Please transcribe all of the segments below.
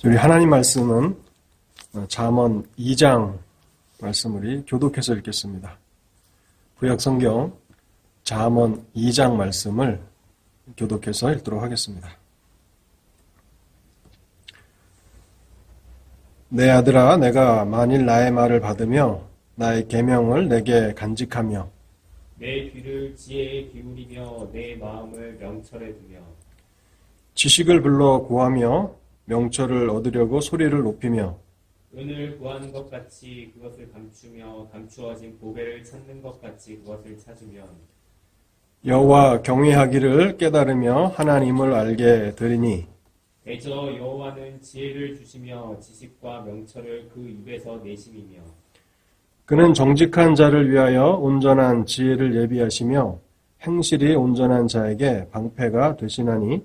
우리 하나님 말씀은 잠언 2장 말씀을 우리 교독해서 읽겠습니다. 구약 성경 잠언 2장 말씀을 교독해서 읽도록 하겠습니다. 내 아들아, 내가 만일 나의 말을 받으며 나의 계명을 내게 간직하며 내 귀를 지혜에 기울이며 내 마음을 명철에 두며 지식을 불러 구하며 명철을 얻으려고 소리를 높이며 은을 구하는 것 같이 그것을 감추며 감추어진 보배를 찾는 것 같이 그것을 찾으면 여호와 경외하기를 깨달으며 하나님을 알게 되리니 대저 여호와는 지혜를 주시며 지식과 명철을 그 입에서 내심이며 그는 정직한 자를 위하여 온전한 지혜를 예비하시며 행실이 온전한 자에게 방패가 되시나니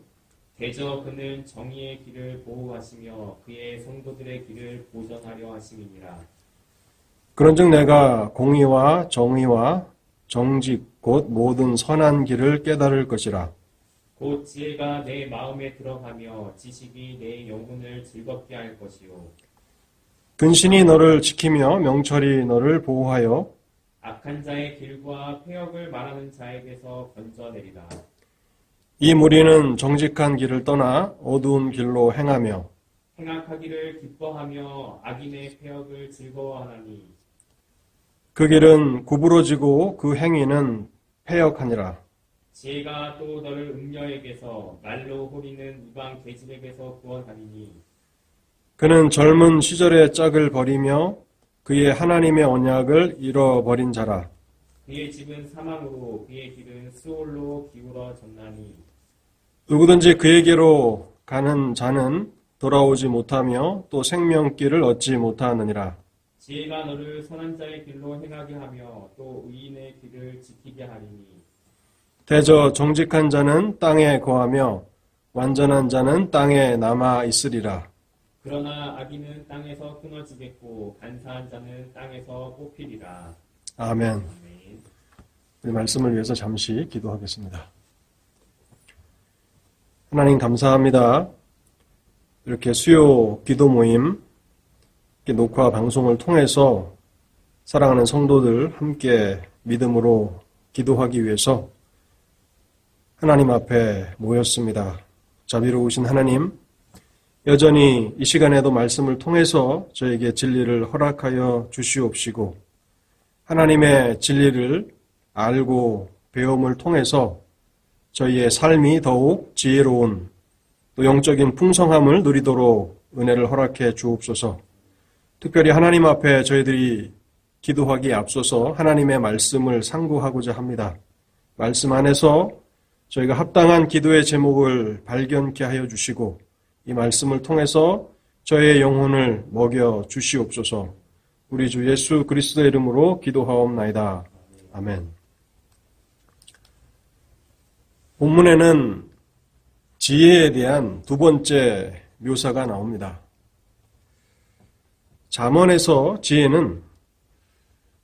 대저 그는 정의의 길을 보호하시며 그의 성도들의 길을 보전하려 하심이니라. 그런즉 내가 공의와 정의와 정직 곧 모든 선한 길을 깨달을 것이라. 곧 지혜가 내 마음에 들어가며 지식이 내 영혼을 즐겁게 할 것이요 근신이 너를 지키며 명철이 너를 보호하여 악한 자의 길과 폐역을 말하는 자에게서 건져내리라. 이 무리는 정직한 길을 떠나 어두운 길로 행하며 행악하기를 기뻐하며 악인의 폐역을 즐거워하나니 그 길은 구부러지고 그 행위는 패역하니라. 지혜가 또 너를 음녀에게서 말로 호리는 이방 계집에게서 구원하리니 그는 젊은 시절의 짝을 버리며 그의 하나님의 언약을 잃어버린 자라. 그의 집은 사망으로 그의 길은 수올로 기울어졌나니 누구든지 그에게로 가는 자는 돌아오지 못하며 또 생명길을 얻지 못하느니라. 지혜가 너를 선한 자의 길로 행하게 하며 또 의인의 길을 지키게 하리니 대저 정직한 자는 땅에 거하며 완전한 자는 땅에 남아 있으리라. 그러나 악인은 땅에서 끊어지겠고 간사한 자는 땅에서 뽑히리라. 아멘. 아멘. 우리 말씀을 위해서 잠시 기도하겠습니다. 하나님 감사합니다. 이렇게 수요 기도 모임, 이렇게 녹화 방송을 통해서 사랑하는 성도들 함께 믿음으로 기도하기 위해서 하나님 앞에 모였습니다. 자비로우신 하나님, 여전히 이 시간에도 말씀을 통해서 저에게 진리를 허락하여 주시옵시고 하나님의 진리를 알고 배움을 통해서 저희의 삶이 더욱 지혜로운 또 영적인 풍성함을 누리도록 은혜를 허락해 주옵소서. 특별히 하나님 앞에 저희들이 기도하기에 앞서서 하나님의 말씀을 상고하고자 합니다. 말씀 안에서 저희가 합당한 기도의 제목을 발견케 하여 주시고 이 말씀을 통해서 저의 영혼을 먹여 주시옵소서. 우리 주 예수 그리스도의 이름으로 기도하옵나이다. 아멘. 본문에는 지혜에 대한 두 번째 묘사가 나옵니다. 잠언에서 지혜는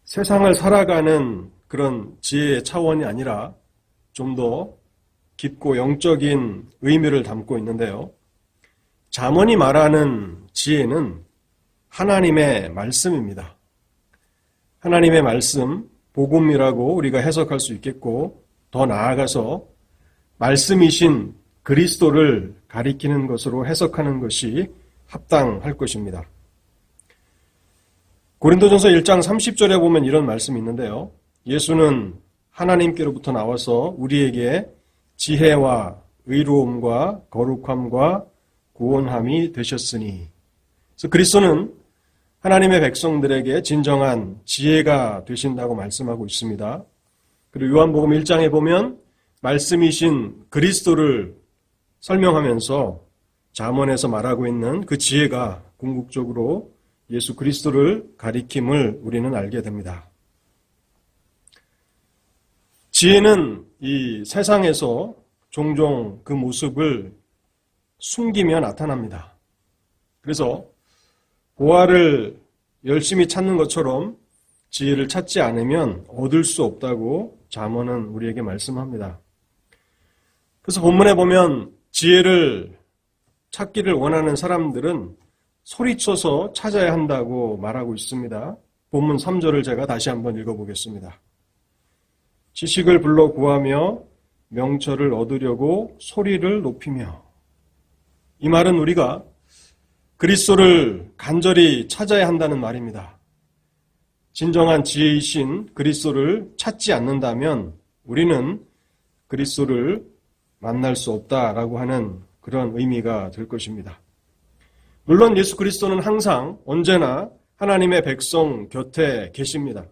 세상을 살아가는 그런 지혜의 차원이 아니라 좀 더 깊고 영적인 의미를 담고 있는데요. 잠언이 말하는 지혜는 하나님의 말씀입니다. 하나님의 말씀, 복음이라고 우리가 해석할 수 있겠고 더 나아가서 말씀이신 그리스도를 가리키는 것으로 해석하는 것이 합당할 것입니다. 고린도전서 1장 30절에 보면 이런 말씀이 있는데요. 예수는 하나님께로부터 나와서 우리에게 지혜와 의로움과 거룩함과 구원함이 되셨으니. 그래서 그리스도는 하나님의 백성들에게 진정한 지혜가 되신다고 말씀하고 있습니다. 그리고 요한복음 1장에 보면 말씀이신 그리스도를 설명하면서 잠언에서 말하고 있는 그 지혜가 궁극적으로 예수 그리스도를 가리킴을 우리는 알게 됩니다. 지혜는 이 세상에서 종종 그 모습을 숨기며 나타납니다. 그래서 보화를 열심히 찾는 것처럼 지혜를 찾지 않으면 얻을 수 없다고 잠언은 우리에게 말씀합니다. 그래서 본문에 보면 지혜를 찾기를 원하는 사람들은 소리쳐서 찾아야 한다고 말하고 있습니다. 본문 3절을 제가 다시 한번 읽어보겠습니다. 지식을 불러 구하며 명철을 얻으려고 소리를 높이며. 이 말은 우리가 그리스도를 간절히 찾아야 한다는 말입니다. 진정한 지혜이신 그리스도를 찾지 않는다면 우리는 그리스도를 만날 수 없다라고 하는 그런 의미가 될 것입니다. 물론 예수 그리스도는 항상 언제나 하나님의 백성 곁에 계십니다.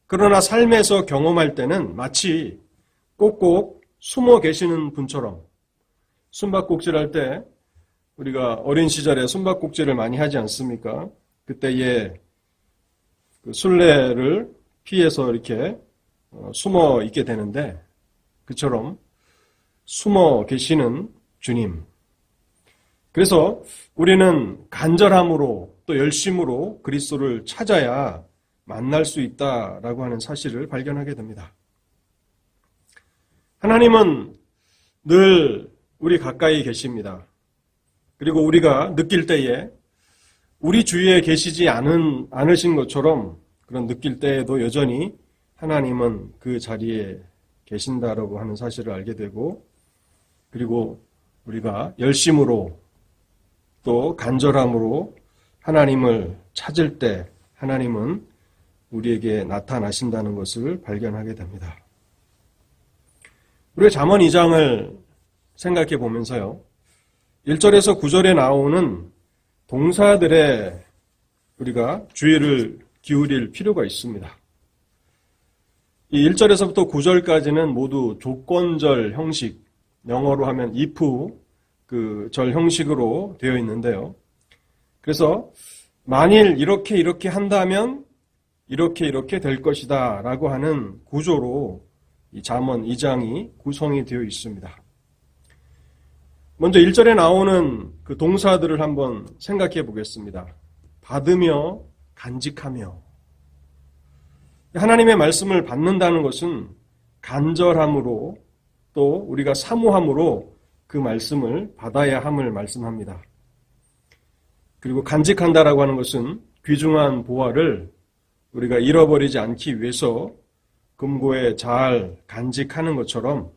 그러나 삶에서 경험할 때는 마치 꼭꼭 숨어 계시는 분처럼, 숨바꼭질할 때 우리가 어린 시절에 숨바꼭질을 많이 하지 않습니까? 그때에 그 술래를 피해서 이렇게 숨어 있게 되는데, 그처럼 숨어 계시는 주님. 그래서 우리는 간절함으로 또 열심으로 그리스도를 찾아야 만날 수 있다라고 하는 사실을 발견하게 됩니다. 하나님은 늘 우리 가까이 계십니다. 그리고 우리가 느낄 때에 우리 주위에 계시지 않으신 것처럼 그런 느낄 때에도 여전히 하나님은 그 자리에 계신다라고 하는 사실을 알게 되고, 그리고 우리가 열심으로 또 간절함으로 하나님을 찾을 때 하나님은 우리에게 나타나신다는 것을 발견하게 됩니다. 우리가 잠언 2장을 생각해 보면서요, 1절에서 9절에 나오는 동사들에 우리가 주의를 기울일 필요가 있습니다. 이 1절에서부터 9절까지는 모두 조건절 형식, 영어로 하면 if 그 절 형식으로 되어 있는데요. 그래서 만일 이렇게 한다면 이렇게 될 것이다 라고 하는 구조로 이 잠언 2장이 구성이 되어 있습니다. 먼저 1절에 나오는 그 동사들을 한번 생각해 보겠습니다. 받으며, 간직하며. 하나님의 말씀을 받는다는 것은 간절함으로 또 우리가 사모함으로 그 말씀을 받아야 함을 말씀합니다. 그리고 간직한다라고 하는 것은 귀중한 보화를 우리가 잃어버리지 않기 위해서 금고에 잘 간직하는 것처럼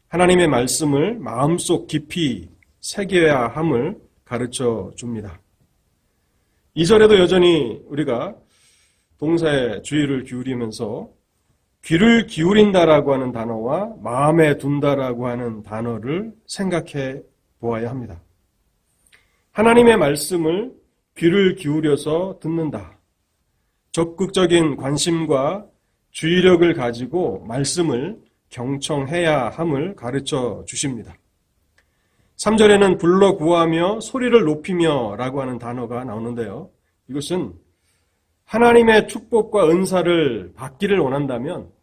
하나님의 말씀을 마음속 깊이 새겨야 함을 가르쳐 줍니다. 2절에도 여전히 우리가 동사에 주의를 기울이면서 귀를 기울인다라고 하는 단어와 마음에 둔다라고 하는 단어를 생각해 보아야 합니다. 하나님의 말씀을 귀를 기울여서 듣는다. 적극적인 관심과 주의력을 가지고 말씀을 경청해야 함을 가르쳐 주십니다. 3절에는 불러 구하며 소리를 높이며 라고 하는 단어가 나오는데요. 이것은 하나님의 축복과 은사를 받기를 원한다면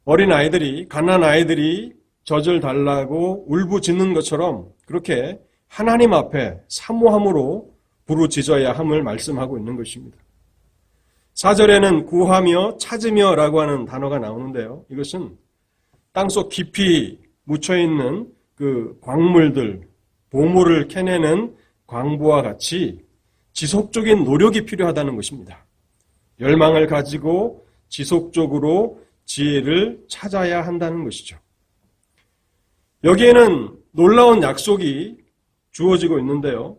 어린아이들이, 갓난아이들이 젖을 달라고 울부짖는 것처럼 그렇게 하나님 앞에 사모함으로 부르짖어야 함을 말씀하고 있는 것입니다. 4절에는 구하며 찾으며 라고 하는 단어가 나오는데요. 이것은 땅속 깊이 묻혀있는 그 광물들, 보물을 캐내는 광부와 같이 지속적인 노력이 필요하다는 것입니다. 열망을 가지고 지속적으로 지혜를 찾아야 한다는 것이죠. 여기에는 놀라운 약속이 주어지고 있는데요.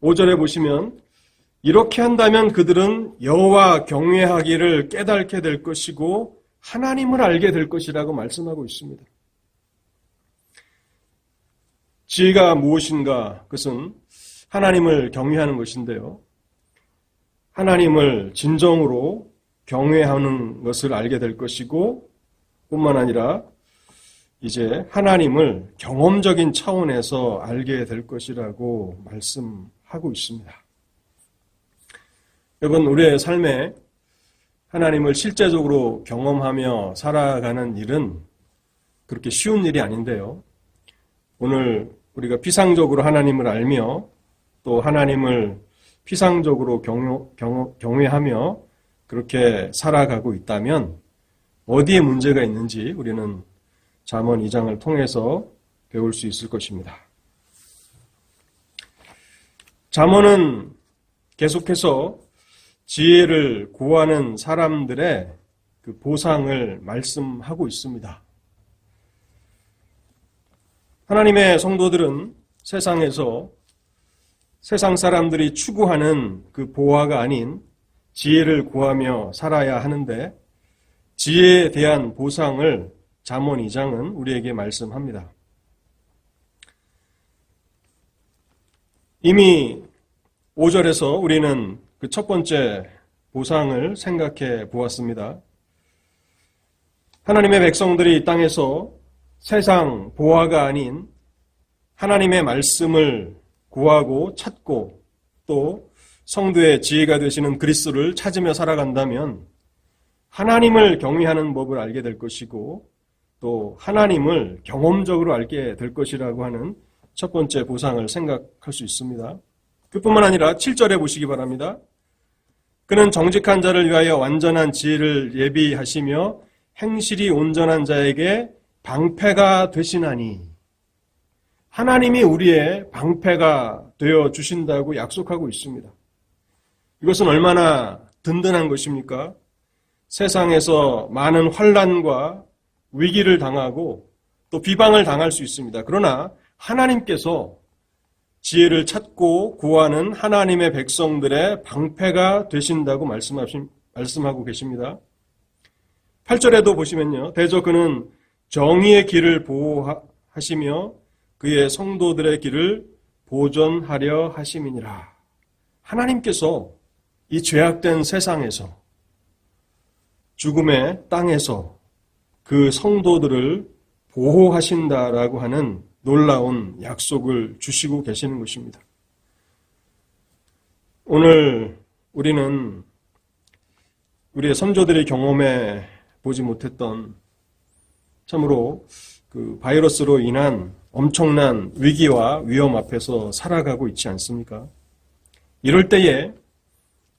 5절에 보시면 이렇게 한다면 그들은 여호와 경외하기를 깨닫게 될 것이고 하나님을 알게 될 것이라고 말씀하고 있습니다. 지혜가 무엇인가? 그것은 하나님을 경외하는 것인데요. 하나님을 진정으로 경외하는 것을 알게 될 것이고 뿐만 아니라 이제 하나님을 경험적인 차원에서 알게 될 것이라고 말씀하고 있습니다. 여러분, 우리의 삶에 하나님을 실제적으로 경험하며 살아가는 일은 그렇게 쉬운 일이 아닌데요. 오늘 우리가 피상적으로 하나님을 알며 또 하나님을 피상적으로 경외하며 그렇게 살아가고 있다면 어디에 문제가 있는지 우리는 잠언 2장을 통해서 배울 수 있을 것입니다. 잠언은 계속해서 지혜를 구하는 사람들의 그 보상을 말씀하고 있습니다. 하나님의 성도들은 세상에서 세상 사람들이 추구하는 그 보화가 아닌 지혜를 구하며 살아야 하는데, 지혜에 대한 보상을 잠언 2장은 우리에게 말씀합니다. 이미 5절에서 우리는 그 첫 번째 보상을 생각해 보았습니다. 하나님의 백성들이 이 땅에서 세상 보화가 아닌 하나님의 말씀을 구하고 찾고 또 성도의 지혜가 되시는 그리스도를 찾으며 살아간다면 하나님을 경외하는 법을 알게 될 것이고 또 하나님을 경험적으로 알게 될 것이라고 하는 첫 번째 보상을 생각할 수 있습니다. 그뿐만 아니라 7절에 보시기 바랍니다. 그는 정직한 자를 위하여 완전한 지혜를 예비하시며 행실이 온전한 자에게 방패가 되시나니, 하나님이 우리의 방패가 되어 주신다고 약속하고 있습니다. 이것은 얼마나 든든한 것입니까? 세상에서 많은 환난과 위기를 당하고 또 비방을 당할 수 있습니다. 그러나 하나님께서 지혜를 찾고 구하는 하나님의 백성들의 방패가 되신다고 말씀하고 계십니다. 8절에도 보시면요. 대저 그는 정의의 길을 보호하시며 그의 성도들의 길을 보존하려 하심이니라. 하나님께서 이 죄악된 세상에서, 죽음의 땅에서 그 성도들을 보호하신다라고 하는 놀라운 약속을 주시고 계시는 것입니다. 오늘 우리는 우리의 선조들이 경험해 보지 못했던 참으로 그 바이러스로 인한 엄청난 위기와 위험 앞에서 살아가고 있지 않습니까? 이럴 때에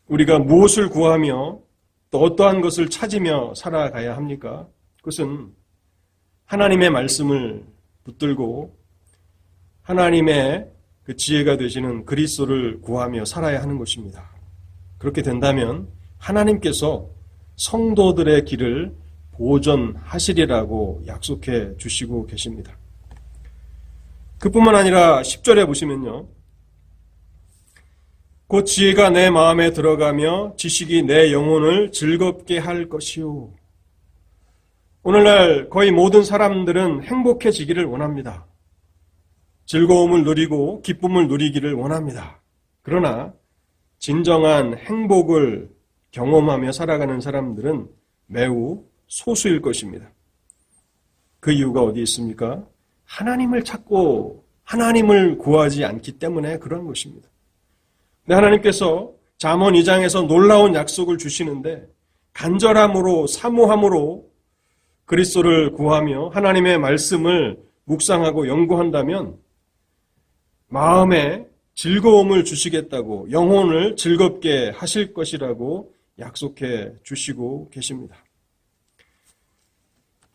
우리가 무엇을 구하며 또 어떠한 것을 찾으며 살아가야 합니까? 그것은 하나님의 말씀을 붙들고 하나님의 그 지혜가 되시는 그리스도를 구하며 살아야 하는 것입니다. 그렇게 된다면 하나님께서 성도들의 길을 보존하시리라고 약속해 주시고 계십니다. 그뿐만 아니라 10절에 보시면요. 곧 지혜가 내 마음에 들어가며 지식이 내 영혼을 즐겁게 할 것이요. 오늘날 거의 모든 사람들은 행복해지기를 원합니다. 즐거움을 누리고 기쁨을 누리기를 원합니다. 그러나 진정한 행복을 경험하며 살아가는 사람들은 매우 소수일 것입니다. 그 이유가 어디 있습니까? 하나님을 찾고 하나님을 구하지 않기 때문에 그런 것입니다. 근데 하나님께서 잠언 2장에서 놀라운 약속을 주시는데 간절함으로 사모함으로 그리스도를 구하며 하나님의 말씀을 묵상하고 연구한다면 마음에 즐거움을 주시겠다고, 영혼을 즐겁게 하실 것이라고 약속해 주시고 계십니다.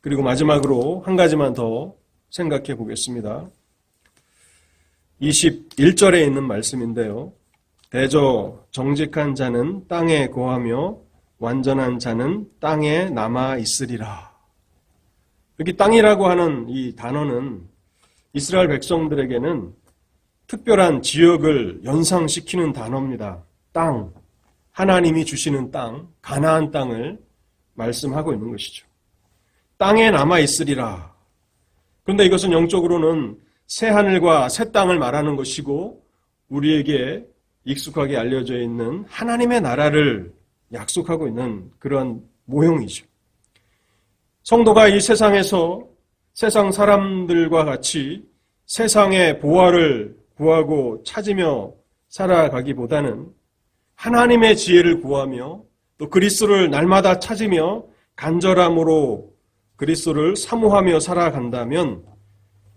그리고 마지막으로 한 가지만 더 생각해 보겠습니다. 21절에 있는 말씀인데요. 대저 정직한 자는 땅에 거하며 완전한 자는 땅에 남아 있으리라. 여기 땅이라고 하는 이 단어는 이스라엘 백성들에게는 특별한 지역을 연상시키는 단어입니다. 땅, 하나님이 주시는 땅, 가나안 땅을 말씀하고 있는 것이죠. 땅에 남아 있으리라. 그런데 이것은 영적으로는 새 하늘과 새 땅을 말하는 것이고 우리에게 익숙하게 알려져 있는 하나님의 나라를 약속하고 있는 그런 모형이죠. 성도가 이 세상에서 세상 사람들과 같이 세상의 보화를 구하고 찾으며 살아가기보다는 하나님의 지혜를 구하며 또 그리스도를 날마다 찾으며 간절함으로 그리스도를 사모하며 살아간다면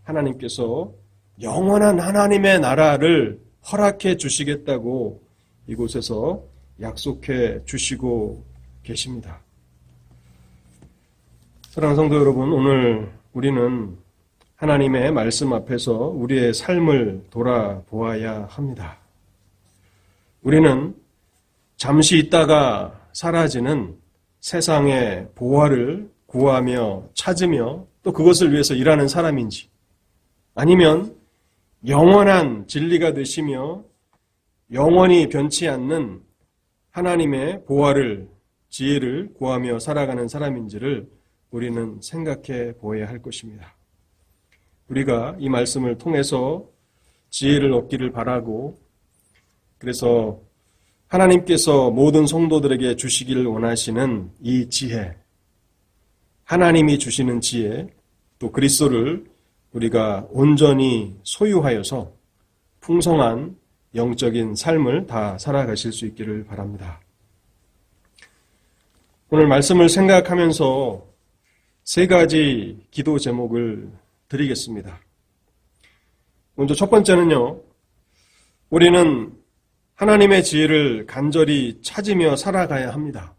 하나님께서 영원한 하나님의 나라를 허락해 주시겠다고 이곳에서 약속해 주시고 계십니다. 사랑하는 성도 여러분, 오늘 우리는 하나님의 말씀 앞에서 우리의 삶을 돌아보아야 합니다. 우리는 잠시 있다가 사라지는 세상의 보화를 구하며 찾으며 또 그것을 위해서 일하는 사람인지, 아니면 영원한 진리가 되시며 영원히 변치 않는 하나님의 보화를, 지혜를 구하며 살아가는 사람인지를 우리는 생각해 보아야 할 것입니다. 우리가 이 말씀을 통해서 지혜를 얻기를 바라고, 그래서 하나님께서 모든 성도들에게 주시기를 원하시는 이 지혜, 하나님이 주시는 지혜, 또 그리스도를 우리가 온전히 소유하여서 풍성한 영적인 삶을 다 살아가실 수 있기를 바랍니다. 오늘 말씀을 생각하면서 세 가지 기도 제목을 드리겠습니다. 먼저 첫 번째는요, 우리는 하나님의 지혜를 간절히 찾으며 살아가야 합니다.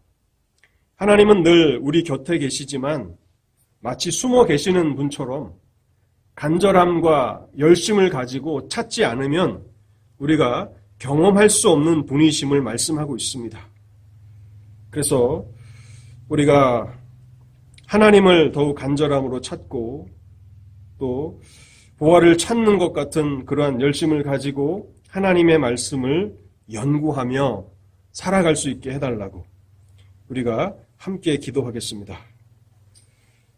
하나님은 늘 우리 곁에 계시지만 마치 숨어 계시는 분처럼 간절함과 열심을 가지고 찾지 않으면 우리가 경험할 수 없는 분이심을 말씀하고 있습니다. 그래서 우리가 하나님을 더욱 간절함으로 찾고 또 보화를 찾는 것 같은 그러한 열심을 가지고 하나님의 말씀을 연구하며 살아갈 수 있게 해달라고 우리가 함께 기도하겠습니다.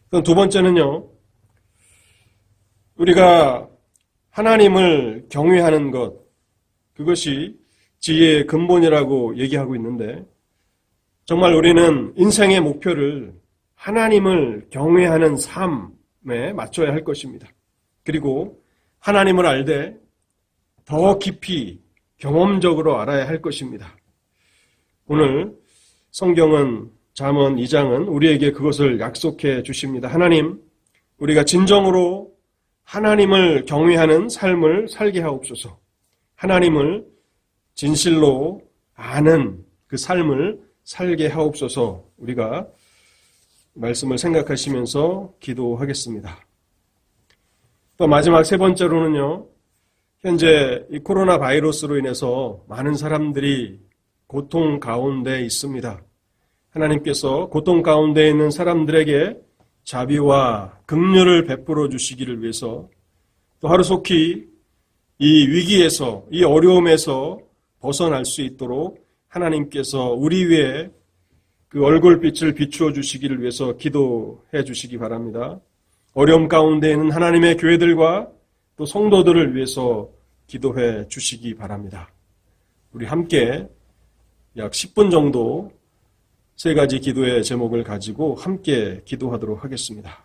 그럼 두 번째는요, 우리가 하나님을 경외하는 것, 그것이 지혜의 근본이라고 얘기하고 있는데, 정말 우리는 인생의 목표를 하나님을 경외하는 삶에 맞춰야 할 것입니다. 그리고 하나님을 알되 더 깊이 경험적으로 알아야 할 것입니다. 오늘 성경은 잠언 2장은 우리에게 그것을 약속해 주십니다. 하나님, 우리가 진정으로 하나님을 경외하는 삶을 살게 하옵소서. 하나님을 진실로 아는 그 삶을 살게 하옵소서. 우리가 말씀을 생각하시면서 기도하겠습니다. 또 마지막 세 번째로는요, 현재 이 코로나 바이러스로 인해서 많은 사람들이 고통 가운데 있습니다. 하나님께서 고통 가운데 있는 사람들에게 자비와 긍휼을 베풀어 주시기를 위해서, 또 하루속히 이 위기에서, 이 어려움에서 벗어날 수 있도록 하나님께서 우리 위에 그 얼굴빛을 비추어 주시기를 위해서 기도해 주시기 바랍니다. 어려움 가운데 있는 하나님의 교회들과 또 성도들을 위해서 기도해 주시기 바랍니다. 우리 함께 약 10분 정도 세 가지 기도의 제목을 가지고 함께 기도하도록 하겠습니다.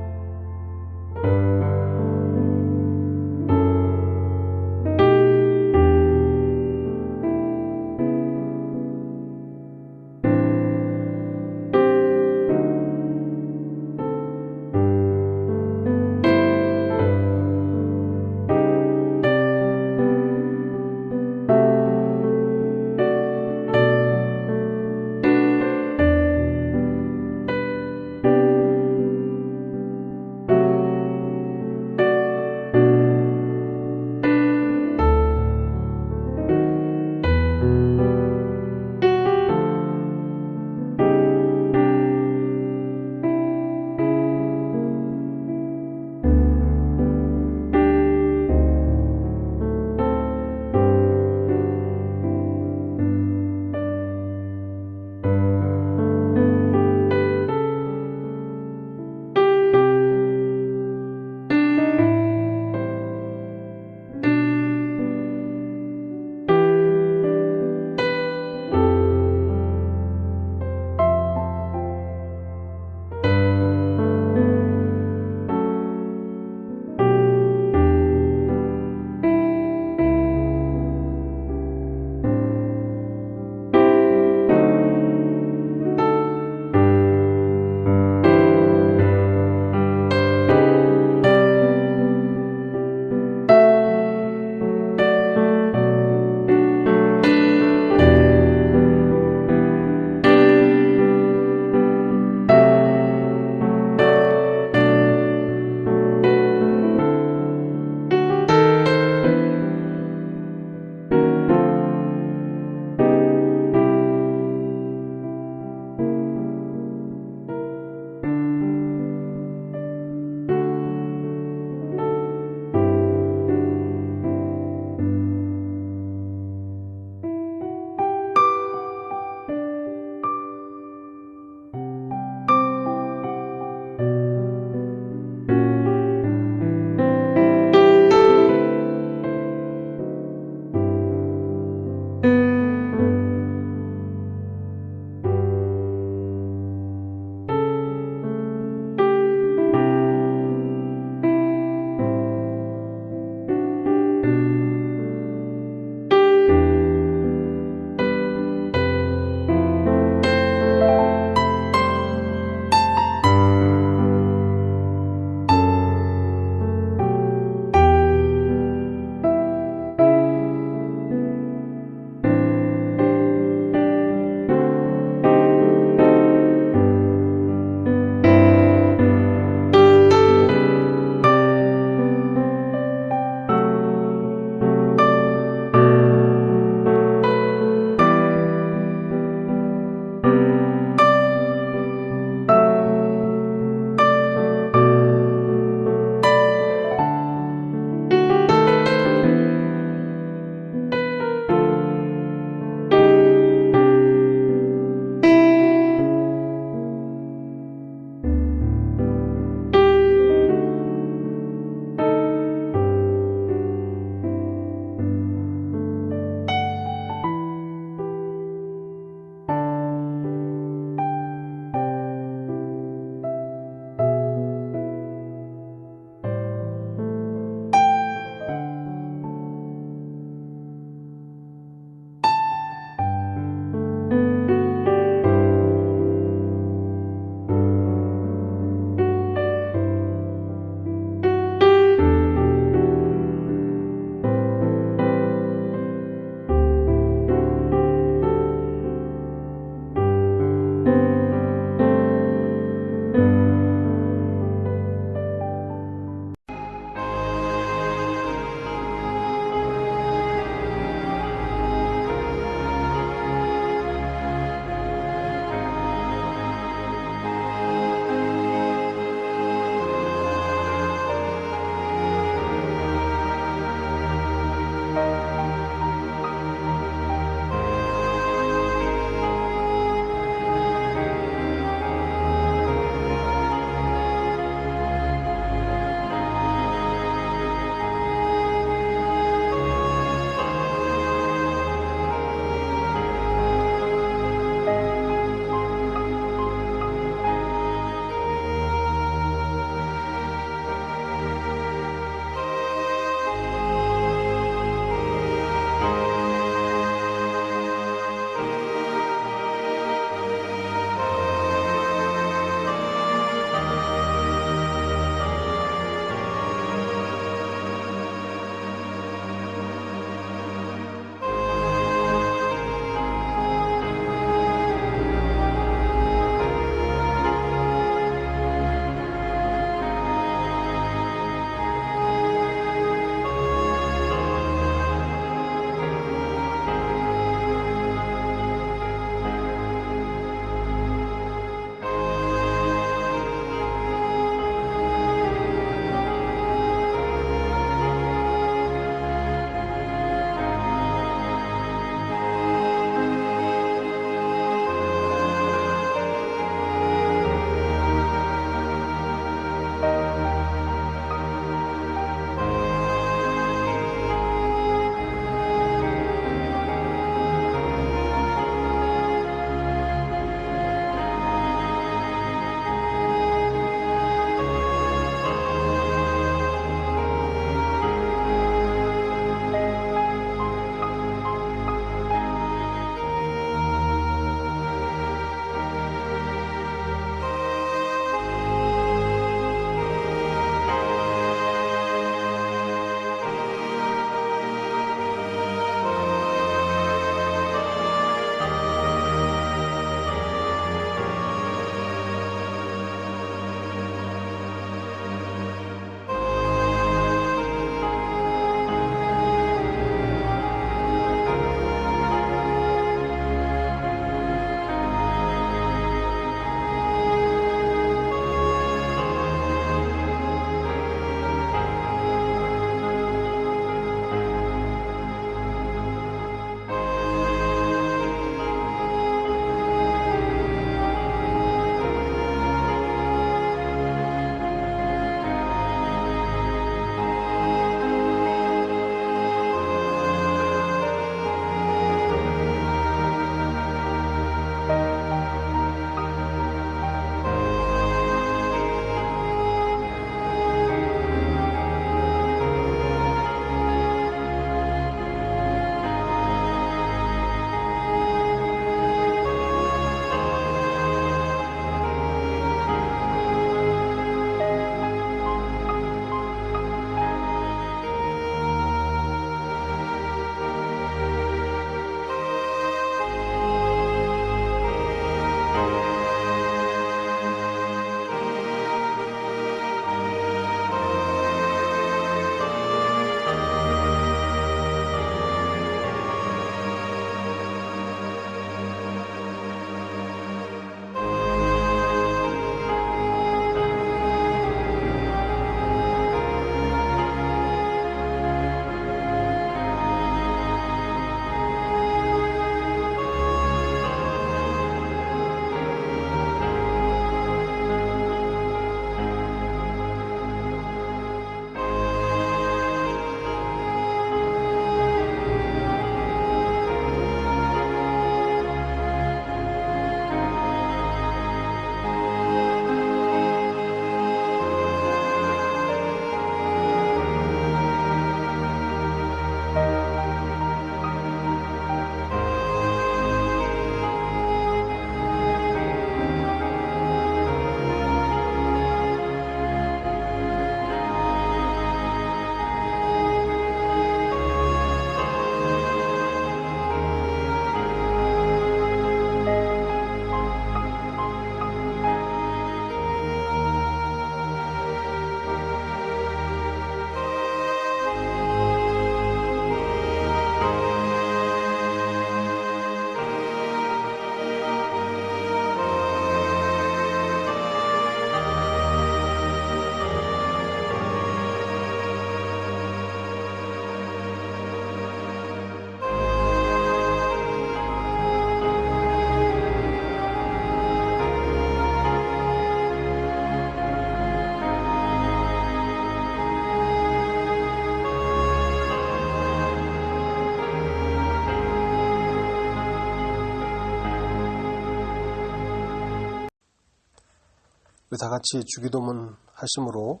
우리 다 같이 주기도문 하심으로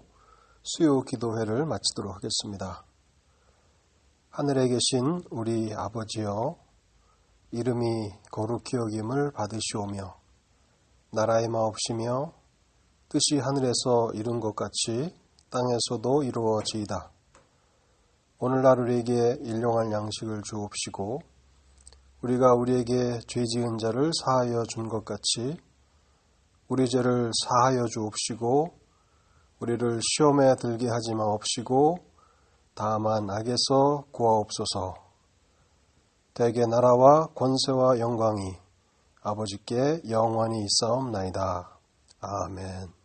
수요 기도회를 마치도록 하겠습니다. 하늘에 계신 우리 아버지여, 이름이 거룩히 여김을 받으시오며 나라의 마옵시며 뜻이 하늘에서 이룬 것 같이 땅에서도 이루어지이다. 오늘날 우리에게 일용할 양식을 주옵시고 우리가 우리에게 죄 지은 자를 사하여 준 것 같이 우리 죄를 사하여 주옵시고 우리를 시험에 들게 하지 마옵시고 다만 악에서 구하옵소서. 대개 나라와 권세와 영광이 아버지께 영원히 있사옵나이다. 아멘.